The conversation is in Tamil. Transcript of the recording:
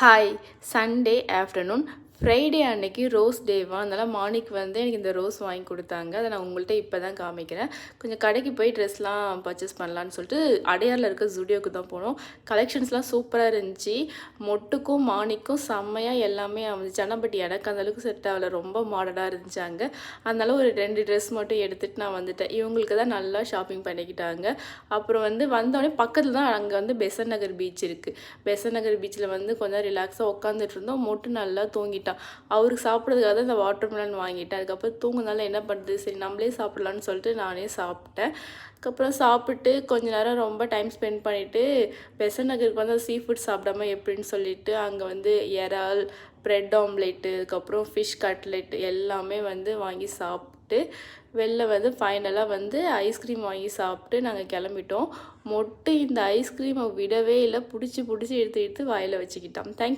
ஹாய் சண்டே ஆஃப்டர்நூன் ஃப்ரைடே அன்னைக்கு ரோஸ் டேவா அதனால் மார்னிங் வந்து எனக்கு இந்த ரோஸ் வாங்கி கொடுத்தாங்க. அதை நான் உங்கள்கிட்ட இப்போ தான் காமிக்கிறேன். கொஞ்சம் கடைக்கு போய் ட்ரெஸ்லாம் பர்ச்சேஸ் பண்ணலான்னு சொல்லிட்டு அடையாரில் இருக்க ஜூடியோக்கு தான் போனோம். கலெக்ஷன்ஸ்லாம் சூப்பராக இருந்துச்சு. மொட்டுக்கும் மார்னிக்கும் செம்மையாக எல்லாமே அமைஞ்சிச்சு. ஆனால் பட் எனக்கு அந்தளவுக்கு செட் ஆகலை, ரொம்ப மாடர்னாக இருந்துச்சு அங்கே. அதனால ஒரு 2 ட்ரெஸ் மட்டும் எடுத்துகிட்டு நான் வந்துட்டேன். இவங்களுக்கு தான் நல்லா ஷாப்பிங் பண்ணிக்கிட்டாங்க. அப்புறம் வந்து வந்தோடனே பக்கத்தில் தான் அங்கே வந்து பெசன் நகர் பீச் இருக்குது. பெசன் நகர் பீச்சில் வந்து கொஞ்சம் ரிலாக்ஸாக உட்காந்துட்டு இருந்தோம். மொட்டு நல்லா தூங்கிட்டான். அவருக்கு சாப்பிட்றதுக்காக தான் இந்த வாட்டர்மெலன் வாங்கிட்டேன். அதுக்கப்புறம் தூங்குனால என்ன பண்ணுறது, சரி நம்மளே சாப்பிட்லான்னு சொல்லிட்டு நானே சாப்பிட்டேன். அதுக்கப்புறம் சாப்பிட்டு கொஞ்ச நேரம் ரொம்ப டைம் ஸ்பெண்ட் பண்ணிவிட்டு பெசன் நகருக்கு வந்து சீ ஃபுட் சாப்பிடாம எப்படின்னு சொல்லிட்டு அங்கே வந்து இறால், ப்ரெட் ஆம்லேட்டு, அதுக்கப்புறம் ஃபிஷ் கட்லெட் எல்லாமே வந்து வாங்கி சாப்பிட்டு வெளில வந்து ஃபைனலாக வந்து ஐஸ்கிரீம் வாங்கி சாப்பிட்டு நாங்கள் கிளம்பிட்டோம். மொட்டு இந்த ஐஸ்கிரீமை விடவே இல்லை, பிடிச்சி எடுத்து எடுத்து வாயில் வச்சுக்கிட்டோம். தேங்க்யூ.